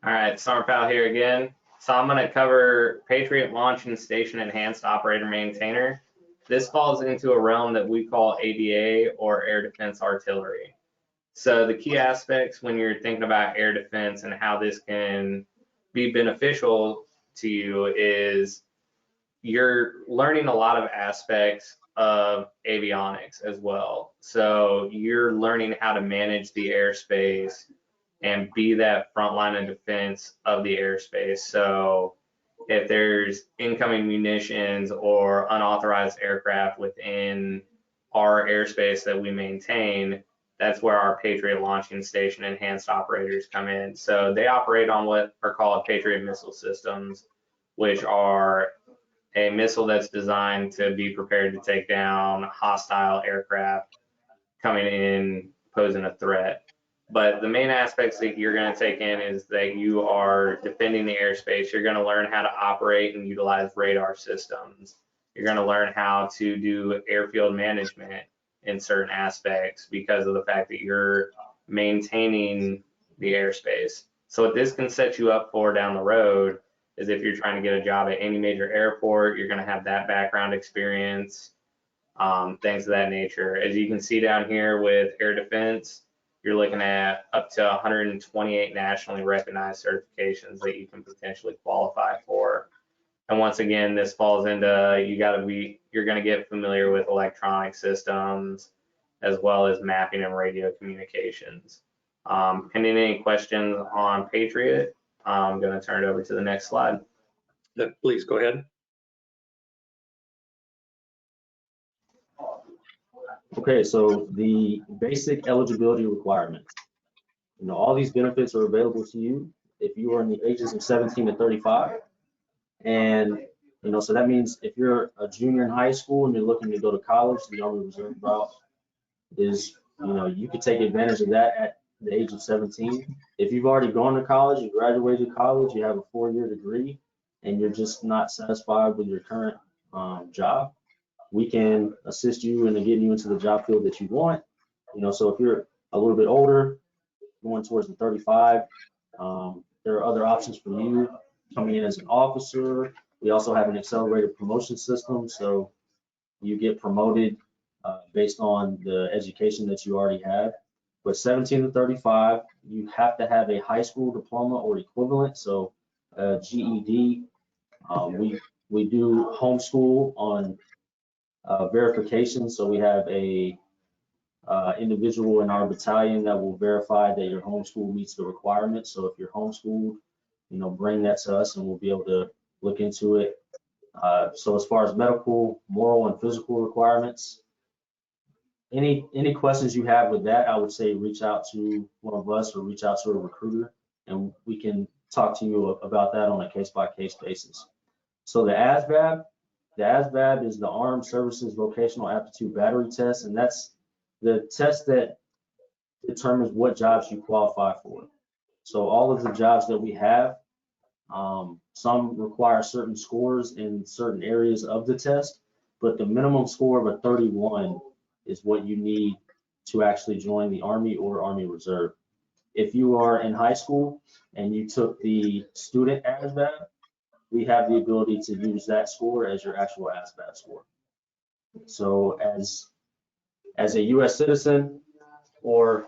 All right, Summer Pal here again. So I'm going to cover Patriot Launch and Station Enhanced Operator Maintainer. This falls into a realm that we call ADA or Air Defense Artillery. So the key aspects when you're thinking about air defense and how this can be beneficial to you is you're learning a lot of aspects of avionics as well. So you're learning how to manage the airspace and be that front line of defense of the airspace. So if there's incoming munitions or unauthorized aircraft within our airspace that we maintain, that's where our Patriot Launching Station Enhanced Operators come in. So they operate on what are called Patriot missile systems, which are a missile that's designed to be prepared to take down hostile aircraft coming in, posing a threat. But the main aspects that you're going to take in is that you are defending the airspace. You're going to learn how to operate and utilize radar systems. You're going to learn how to do airfield management in certain aspects because of the fact that you're maintaining the airspace. So what this can set you up for down the road is if you're trying to get a job at any major airport, you're going to have that background experience, things of that nature. As you can see down here with air defense, you're looking at up to 128 nationally recognized certifications that you can potentially qualify for. And once again, this falls into, you're going to get familiar with electronic systems as well as mapping and radio communications. Pending any questions on Patriot, I'm going to turn it over to the next slide. Please go ahead. Okay, so the basic eligibility requirements. All these benefits are available to you if you are in the ages of 17 to 35. And, so that means if you're a junior in high school and you're looking to go to college, the Army Reserve route is, you could take advantage of that at the age of 17. If you've already gone to college, you graduated college, you have a 4-year degree, and you're just not satisfied with your current job, we can assist you in getting you into the job field that you want. So if you're a little bit older, going towards the 35, there are other options for you coming in as an officer. We also have an accelerated promotion system, so you get promoted based on the education that you already have. But 17 to 35, you have to have a high school diploma or equivalent, so GED. We do homeschool on verification, so we have a individual in our battalion that will verify that your homeschool meets the requirements. So if you're homeschooled, bring that to us and we'll be able to look into it. So as far as medical, moral, and physical requirements, any questions you have with that, I would say reach out to one of us or reach out to a recruiter, and we can talk to you about that on a case-by-case basis. So the Asvab is the Armed Services Vocational Aptitude Battery Test, and that's the test that determines what jobs you qualify for. So all of the jobs that we have, some require certain scores in certain areas of the test, but the minimum score of a 31 is what you need to actually join the Army or Army Reserve. If you are in high school and you took the student Asvab, we have the ability to use that score as your actual Asvab score. So as a U.S. citizen or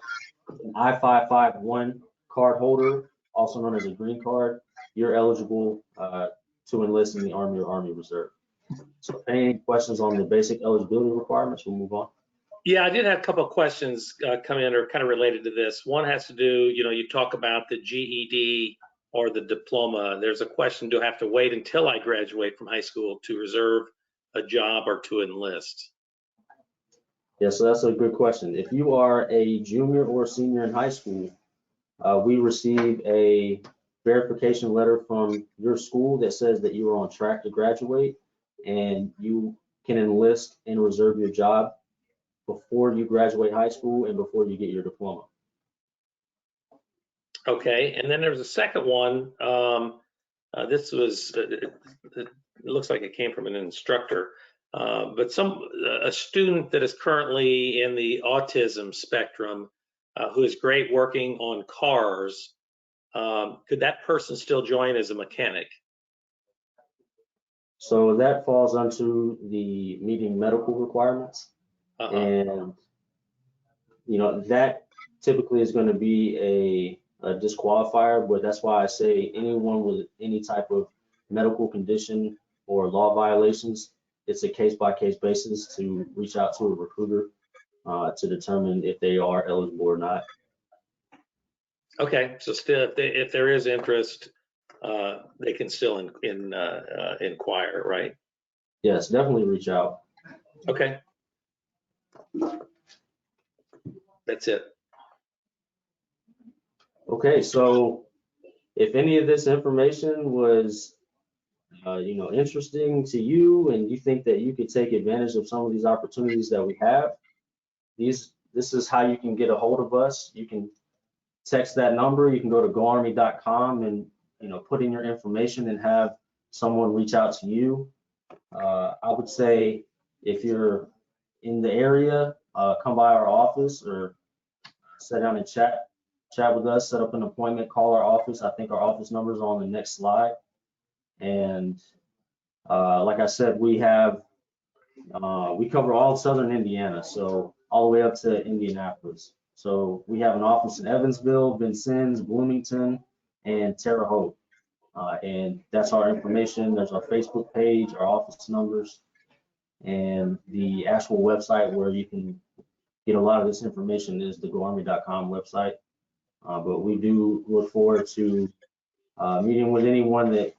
an I-551 card holder, also known as a green card, you're eligible to enlist in the Army or Army Reserve. So any questions on the basic eligibility requirements, we'll move on. Yeah, I did have a couple of questions come in or kind of related to this. One has to do, you talk about the GED or the diploma. There's a question, do I have to wait until I graduate from high school to reserve a job or to enlist? Yeah, so that's a good question. If you are a junior or senior in high school, we receive a verification letter from your school that says that you are on track to graduate and you can enlist and reserve your job before you graduate high school and before you get your diploma. Okay, and then there's a second one. This was, it looks like it came from an instructor, but a student that is currently in the autism spectrum, who is great working on cars, could that person still join as a mechanic? So that falls onto the meeting medical requirements. And, that typically is going to be a disqualifier, but that's why I say anyone with any type of medical condition or law violations, it's a case-by-case basis to reach out to a recruiter to determine if they are eligible or not. Okay, so still, if there is interest, they can still inquire, right? Yes, definitely reach out. Okay. That's it. Okay, so if any of this information was, interesting to you and you think that you could take advantage of some of these opportunities that we have, this is how you can get a hold of us. You can text that number. You can go to goarmy.com and, put in your information and have someone reach out to you. I would say if you're in the area, come by our office or sit down and chat with us, set up an appointment, call our office. I think our office number is on the next slide. And like I said, we cover all of southern Indiana, so all the way up to Indianapolis. So we have an office in Evansville, Vincennes, Bloomington, and Terre Haute. And that's our information. There's our Facebook page, our office numbers, and the actual website where you can get a lot of this information is the goarmy.com website. But we do look forward to meeting with anyone that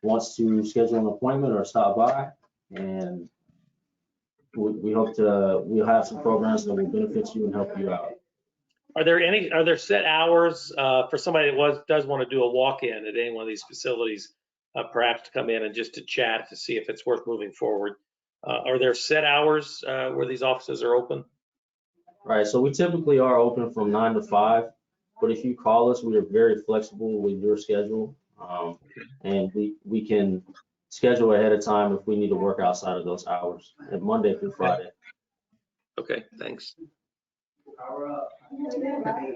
wants to schedule an appointment or stop by. And we hope we'll have some programs that will benefit you and help you out. Are there set hours for somebody that does want to do a walk-in at any one of these facilities, perhaps to come in and just to chat to see if it's worth moving forward? Are there set hours where these offices are open? Right, so we typically are open from 9 to 5, but if you call us, we are very flexible with your schedule. And we can schedule ahead of time if we need to work outside of those hours, and Monday through Friday. Okay, thanks.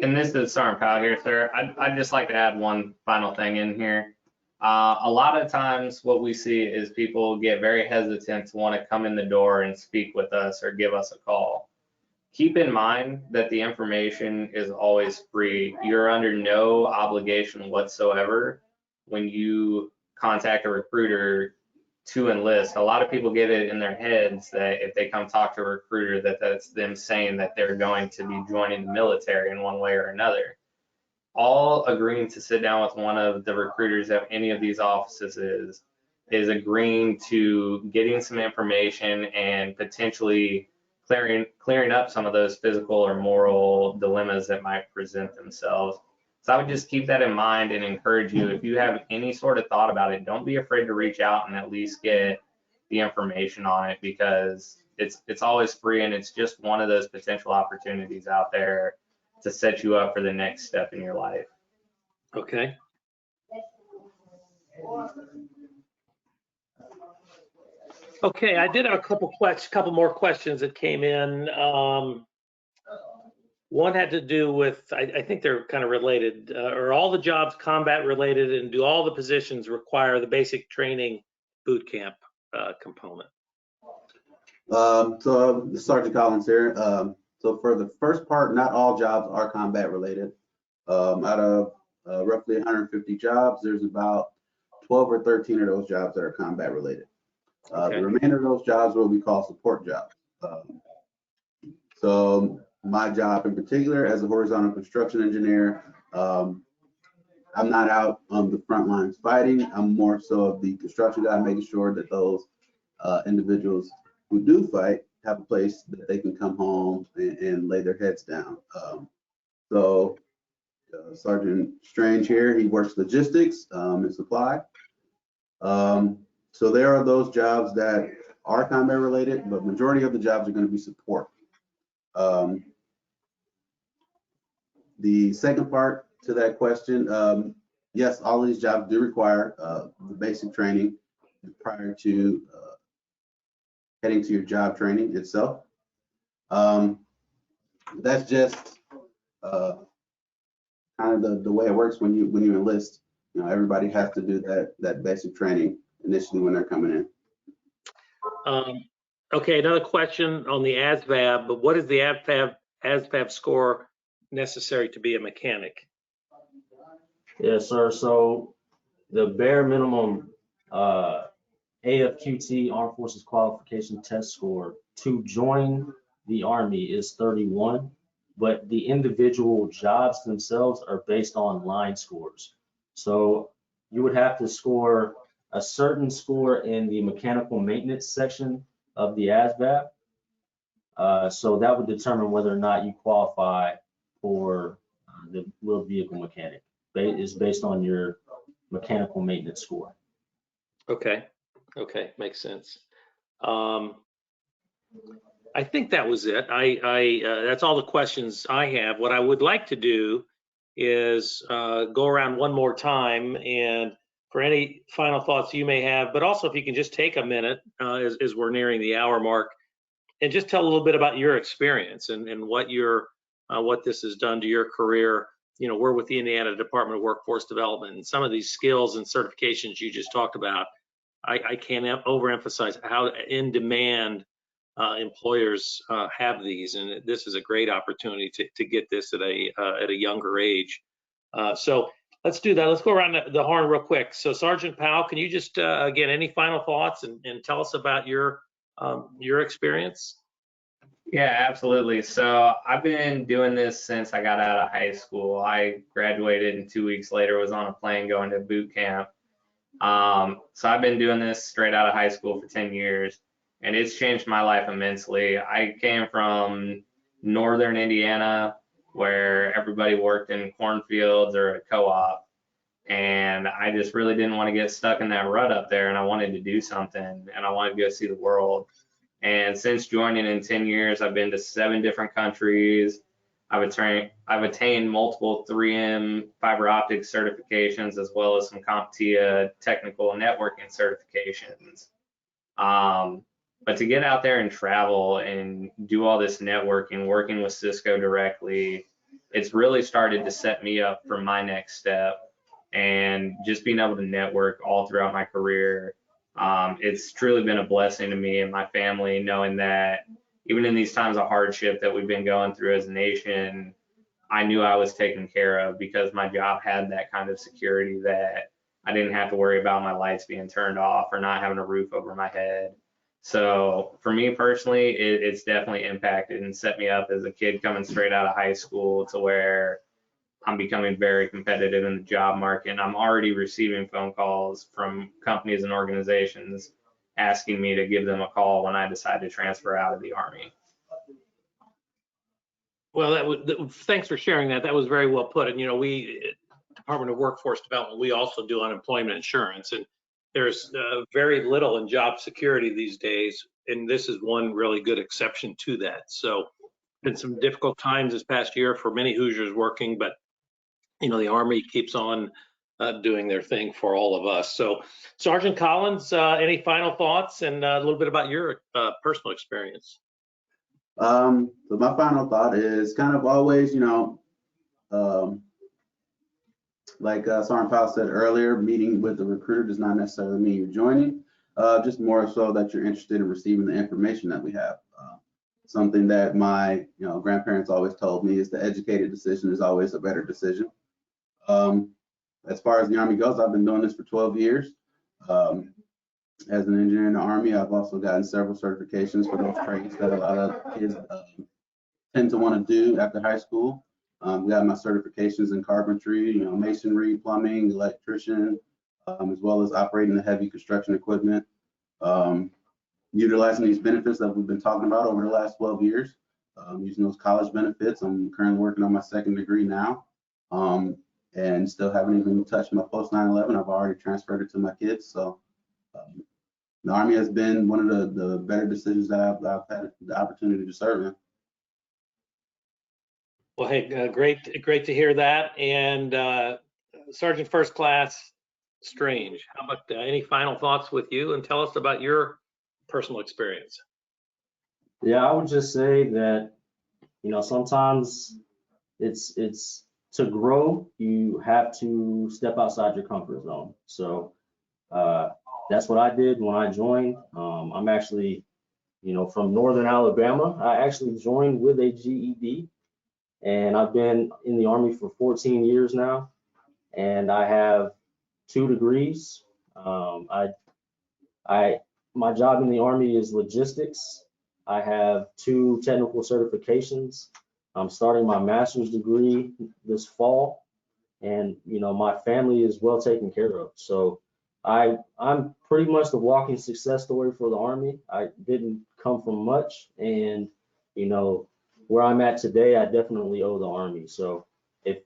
And this is Sergeant Powell here, sir. I'd just like to add one final thing in here. A lot of times what we see is people get very hesitant to want to come in the door and speak with us or give us a call. Keep in mind that the information is always free. You're under no obligation whatsoever when you contact a recruiter to enlist. A lot of people get it in their heads that if they come talk to a recruiter, that's them saying that they're going to be joining the military in one way or another. All agreeing to sit down with one of the recruiters at any of these offices is agreeing to getting some information and potentially clearing up some of those physical or moral dilemmas that might present themselves. So I would just keep that in mind and encourage you, if you have any sort of thought about it, don't be afraid to reach out and at least get the information on it, because it's always free, and it's just one of those potential opportunities out there to set you up for the next step in your life. Okay. Okay, I did have a couple more questions that came in. One had to do with, I think they're kind of related. Are all the jobs combat related, and do all the positions require the basic training boot camp component? So Sergeant Collins here. So for the first part, not all jobs are combat related. Out of roughly 150 jobs, there's about 12 or 13 of those jobs that are combat related. Okay. The remainder of those jobs are what we call support jobs. So my job in particular as a horizontal construction engineer, I'm not out on the front lines fighting. I'm more so of the construction guy, making sure that those individuals who do fight have a place that they can come home and lay their heads down. So Sergeant Strange here, he works logistics and supply. So there are those jobs that are combat related, but majority of the jobs are going to be support. The second part to that question, yes, all of these jobs do require the basic training prior to heading to your job training itself. That's just kind of the way it works when you enlist. You know, everybody has to do that basic training initially when they're coming in. Okay, another question on the Asvab, but what is the Asvab score necessary to be a mechanic? Yes, sir. So the bare minimum AFQT Armed Forces Qualification Test score to join the Army is 31, but the individual jobs themselves are based on line scores. So you would have to score a certain score in the mechanical maintenance section of the Asvab. So that would determine whether or not you qualify for the wheeled vehicle mechanic. It's based on your mechanical maintenance score. Okay, makes sense. I think that was it. That's all the questions I have. What I would like to do is go around one more time, and for any final thoughts you may have, but also if you can just take a minute as we're nearing the hour mark, and just tell a little bit about your experience and what this has done to your career. You know, we're with the Indiana Department of Workforce Development, and some of these skills and certifications you just talked about, I can't overemphasize how in demand employers have these, and this is a great opportunity to get this at a younger age. So let's do that. Let's go around the horn real quick. So Sergeant Powell, can you just again, any final thoughts and tell us about your experience? Yeah, absolutely. So I've been doing this since I got out of high school. I graduated and 2 weeks later was on a plane going to boot camp. So I've been doing this straight out of high school for 10 years, and it's changed my life immensely. I came from northern Indiana, where everybody worked in cornfields or a co-op, and I just really didn't want to get stuck in that rut up there, and I wanted to do something, and I wanted to go see the world. And since joining in 10 years, I've been to 7 different countries. I've attained multiple 3M fiber optic certifications, as well as some CompTIA technical networking certifications. But to get out there and travel and do all this networking, working with Cisco directly, it's really started to set me up for my next step. And just being able to network all throughout my career, it's truly been a blessing to me and my family, knowing that even in these times of hardship that we've been going through as a nation, I knew I was taken care of because my job had that kind of security that I didn't have to worry about my lights being turned off or not having a roof over my head. So for me personally, it's definitely impacted and set me up as a kid coming straight out of high school to where I'm becoming very competitive in the job market. And I'm already receiving phone calls from companies and organizations asking me to give them a call when I decide to transfer out of the Army. Well, thanks for sharing that. That was very well put. And, you know, we, Department of Workforce Development, we also do unemployment insurance. And there's very little in job security these days. And this is one really good exception to that. So been some difficult times this past year for many Hoosiers working, but, you know, the Army keeps on doing their thing for all of us. So Sergeant Collins, any final thoughts and a little bit about your personal experience? So my final thought is kind of always, you know, like Sergeant Powell said earlier, meeting with the recruiter does not necessarily mean you're joining, just more so that you're interested in receiving the information that we have. Something that my grandparents always told me is the educated decision is always a better decision. As far as the Army goes, I've been doing this for 12 years. As an engineer in the Army, I've also gotten several certifications for those trades that a lot of kids tend to want to do after high school. Got my certifications in carpentry, masonry, plumbing, electrician, as well as operating the heavy construction equipment. Utilizing these benefits that we've been talking about over the last 12 years, using those college benefits. I'm currently working on my second degree now, and still haven't even touched my post 9/11. I've already transferred it to my kids. So the Army has been one of the better decisions that I've had the opportunity to serve in. Well, hey, great to hear that. And Sergeant First Class Strange, how about any final thoughts with you, and tell us about your personal experience? Yeah, I would just say that, sometimes it's to grow, you have to step outside your comfort zone. So that's what I did when I joined. I'm actually, from Northern Alabama. I actually joined with a GED, and I've been in the Army for 14 years now, and I have 2 degrees. My job in the Army is logistics. I have 2 technical certifications. I'm starting my master's degree this fall, and my family is well taken care of. So I'm pretty much the walking success story for the Army. I didn't come from much, and where I'm at today, I definitely owe the Army. So if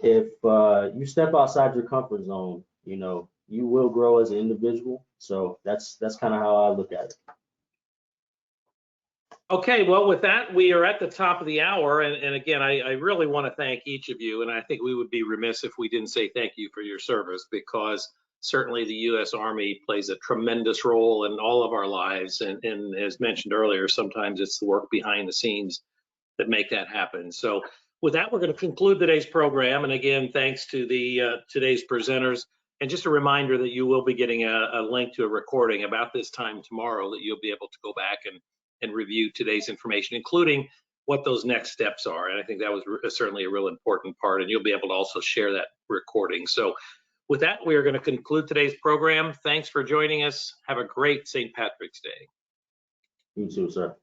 you step outside your comfort zone, you will grow as an individual. So that's kind of how I look at it. Okay, well, with that, we are at the top of the hour. And again, I really want to thank each of you. And I think we would be remiss if we didn't say thank you for your service, because certainly the U.S. Army plays a tremendous role in all of our lives. And as mentioned earlier, sometimes it's the work behind the scenes that make that happen. So with that, we're going to conclude today's program. And again, thanks to the today's presenters. And just a reminder that you will be getting a link to a recording about this time tomorrow that you'll be able to go back and and review today's information, including what those next steps are. And I think that was certainly a real important part, and you'll be able to also share that recording. So with that, we are going to conclude today's program. Thanks for joining us. Have a great St. Patrick's Day. You too, sir.